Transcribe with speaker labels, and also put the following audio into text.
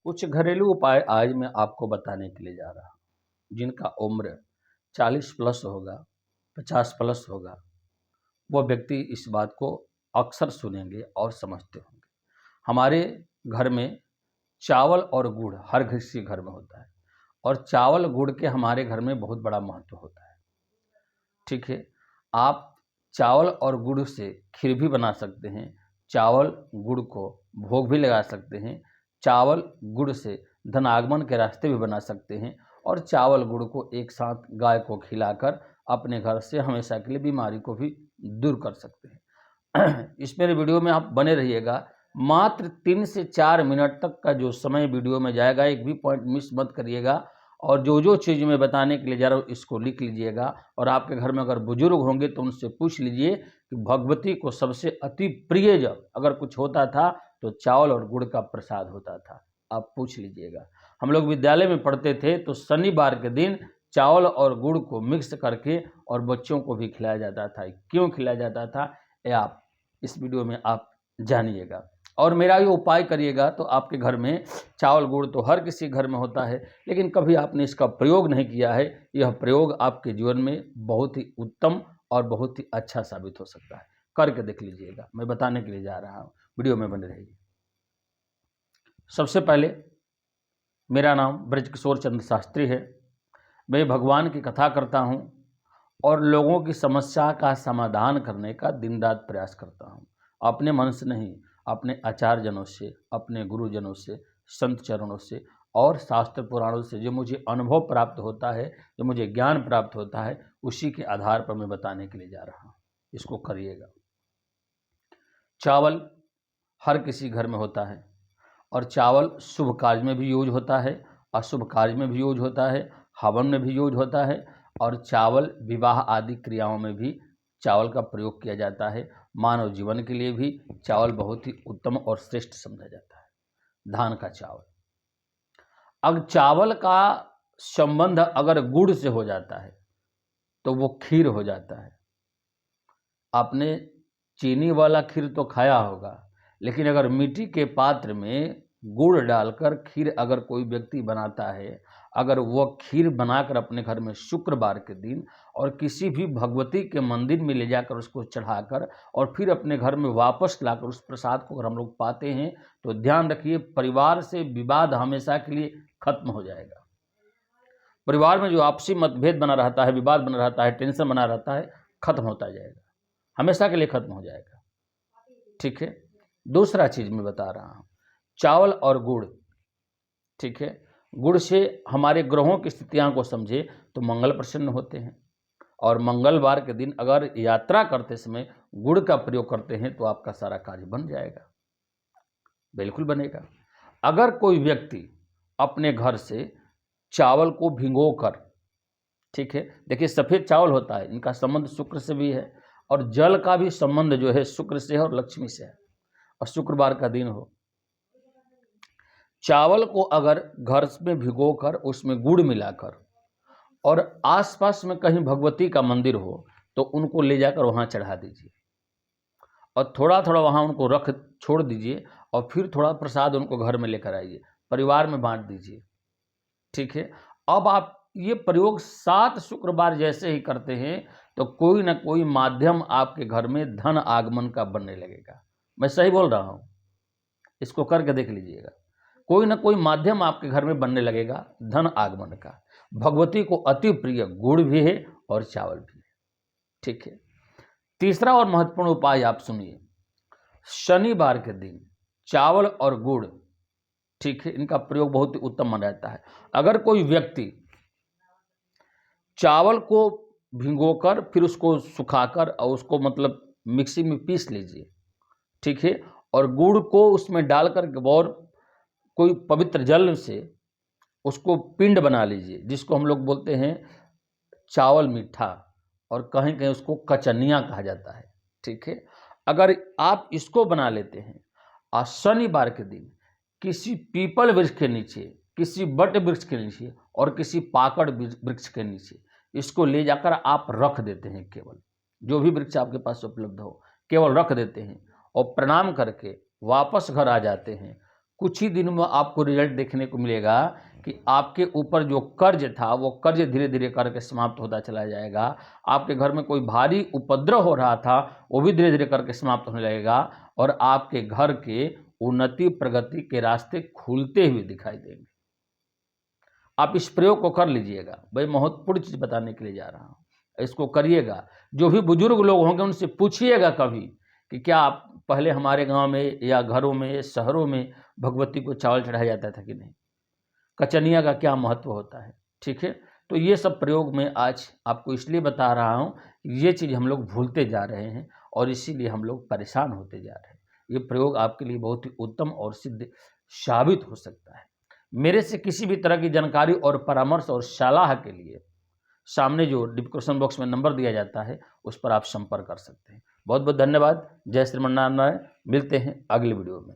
Speaker 1: कुछ घरेलू उपाय आज मैं आपको बताने के लिए जा रहा हूँ। जिनका उम्र 40 प्लस होगा, 50 प्लस होगा, वो व्यक्ति इस बात को अक्सर सुनेंगे और समझते होंगे। हमारे घर में चावल और गुड़ हर किसी घर में होता है और चावल गुड़ के हमारे घर में बहुत बड़ा महत्व होता है। ठीक है, आप चावल और गुड़ से खीर भी बना सकते हैं, चावल गुड़ को भोग भी लगा सकते हैं, चावल गुड़ से धन आगमन के रास्ते भी बना सकते हैं और चावल गुड़ को एक साथ गाय को खिलाकर अपने घर से हमेशा के लिए बीमारी को भी दूर कर सकते हैं। इस मेरे वीडियो में आप बने रहिएगा। मात्र 3 से 4 मिनट तक का जो समय वीडियो में जाएगा, एक भी पॉइंट मिस मत करिएगा और जो जो चीज़ मैं बताने के लिए जा रहा हूँ इसको लिख लीजिएगा। और आपके घर में अगर बुजुर्ग होंगे तो उनसे पूछ लीजिए कि भगवती को सबसे अति प्रिय जब अगर कुछ होता था तो चावल और गुड़ का प्रसाद होता था। आप पूछ लीजिएगा। हम लोग विद्यालय में पढ़ते थे तो शनिवार के दिन चावल और गुड़ को मिक्स करके और बच्चों को भी खिलाया जाता था। क्यों खिलाया जाता था ये आप इस वीडियो में आप जानिएगा और मेरा ये उपाय करिएगा। तो आपके घर में चावल गुड़ तो हर किसी घर में होता है, लेकिन कभी आपने इसका प्रयोग नहीं किया है। यह प्रयोग आपके जीवन में बहुत ही उत्तम और बहुत ही अच्छा साबित हो सकता है। करके देख लीजिएगा, मैं बताने के लिए जा रहा हूँ, वीडियो में बने रहिए। सबसे पहले मेरा नाम ब्रजकिशोर चंद्र शास्त्री है। मैं भगवान की कथा करता हूँ और लोगों की समस्या का समाधान करने का दिन रात प्रयास करता हूँ। अपने मन से नहीं, अपने आचार्यजनों से, अपने गुरुजनों से, संत चरणों से और शास्त्र पुराणों से जो मुझे अनुभव प्राप्त होता है, जो मुझे ज्ञान प्राप्त होता है, उसी के आधार पर मैं बताने के लिए जा रहा हूँ। इसको करिएगा। चावल हर किसी घर में होता है और चावल शुभ कार्य में भी यूज होता है, अशुभ कार्य में भी यूज होता है, हवन में भी यूज होता है और चावल विवाह आदि क्रियाओं में भी चावल का प्रयोग किया जाता है। मानव जीवन के लिए भी चावल बहुत ही उत्तम और श्रेष्ठ समझा जाता है। धान का चावल, अब चावल का संबंध अगर गुड़ से हो जाता है तो वो खीर हो जाता है। आपने चीनी वाला खीर तो खाया होगा, लेकिन अगर मिट्टी के पात्र में गुड़ डालकर खीर अगर कोई व्यक्ति बनाता है, अगर वह खीर बनाकर अपने घर में शुक्रवार के दिन और किसी भी भगवती के मंदिर में ले जाकर उसको चढ़ाकर और फिर अपने घर में वापस लाकर उस प्रसाद को अगर हम लोग पाते हैं तो ध्यान रखिए, परिवार से विवाद हमेशा के लिए खत्म हो जाएगा। परिवार में जो आपसी मतभेद बना रहता है, विवाद बना रहता है, टेंशन बना रहता है, खत्म होता जाएगा, हमेशा के लिए खत्म हो जाएगा। ठीक है, दूसरा चीज मैं बता रहा हूं, चावल और गुड़। ठीक है, गुड़ से हमारे ग्रहों की स्थितियां को समझे तो मंगल प्रसन्न होते हैं और मंगलवार के दिन अगर यात्रा करते समय गुड़ का प्रयोग करते हैं तो आपका सारा कार्य बन जाएगा, बिल्कुल बनेगा। अगर कोई व्यक्ति अपने घर से चावल को भिगोकर, ठीक है, देखिए सफेद चावल होता है, इनका संबंध शुक्र से भी है और जल का भी संबंध जो है शुक्र से है और लक्ष्मी से है और शुक्रवार का दिन हो, चावल को अगर घर में भिगोकर उसमें गुड़ मिलाकर और आसपास में कहीं भगवती का मंदिर हो तो उनको ले जाकर वहां चढ़ा दीजिए और थोड़ा थोड़ा वहां उनको रख छोड़ दीजिए और फिर थोड़ा प्रसाद उनको घर में लेकर आइए, परिवार में बांट दीजिए। ठीक है, अब आप ये प्रयोग 7 शुक्रवार जैसे ही करते हैं तो कोई ना कोई माध्यम आपके घर में धन आगमन का बनने लगेगा। मैं सही बोल रहा हूं, इसको करके देख लीजिएगा। कोई ना कोई माध्यम आपके घर में बनने लगेगा धन आगमन का। भगवती को अति प्रिय गुड़ भी है और चावल भी है। ठीक है, तीसरा और महत्वपूर्ण उपाय आप सुनिए। शनिवार के दिन चावल और गुड़, ठीक है, इनका प्रयोग बहुत ही उत्तम माना जाता है। अगर कोई व्यक्ति चावल को भिगोकर फिर उसको सुखाकर और उसको मतलब मिक्सी में पीस लीजिए, ठीक है, और गुड़ को उसमें डालकर और कोई पवित्र जल से उसको पिंड बना लीजिए, जिसको हम लोग बोलते हैं चावल मीठा और कहीं कहीं उसको कचनिया कहा जाता है। ठीक है, अगर आप इसको बना लेते हैं और शनिवार के दिन किसी पीपल वृक्ष के नीचे, किसी बट वृक्ष के नीचे और किसी पाकड़ वृक्ष के नीचे इसको ले जाकर आप रख देते हैं, केवल जो भी वृक्ष आपके पास उपलब्ध हो केवल रख देते हैं और प्रणाम करके वापस घर आ जाते हैं, कुछ ही दिनों में आपको रिजल्ट देखने को मिलेगा कि आपके ऊपर जो कर्ज था वो कर्ज धीरे धीरे करके समाप्त होता चला जाएगा। आपके घर में कोई भारी उपद्रव हो रहा था वो भी धीरे धीरे करके समाप्त होने लगेगा और आपके घर के उन्नति प्रगति के रास्ते खुलते हुए दिखाई देंगे। आप इस प्रयोग को कर लीजिएगा। भाई महत्वपूर्ण चीज़ बताने के लिए जा रहा हूँ, इसको करिएगा। जो भी बुजुर्ग लोग होंगे उनसे पूछिएगा कभी कि क्या आप पहले हमारे गांव में या घरों में शहरों में भगवती को चावल चढ़ाया जाता था कि नहीं, कचनिया का क्या महत्व होता है। ठीक है, तो ये सब प्रयोग मैं आज आपको इसलिए बता रहा हूँ, ये चीज़ हम लोग भूलते जा रहे हैं और इसीलिए हम लोग परेशान होते जा रहे हैं। ये प्रयोग आपके लिए बहुत ही उत्तम और सिद्ध साबित हो सकता है। मेरे से किसी भी तरह की जानकारी और परामर्श और सलाह के लिए सामने जो डिस्क्रिप्शन बॉक्स में नंबर दिया जाता है उस पर आप संपर्क कर सकते हैं। बहुत बहुत धन्यवाद। जय श्रीमन नारायण। मिलते हैं अगले वीडियो में।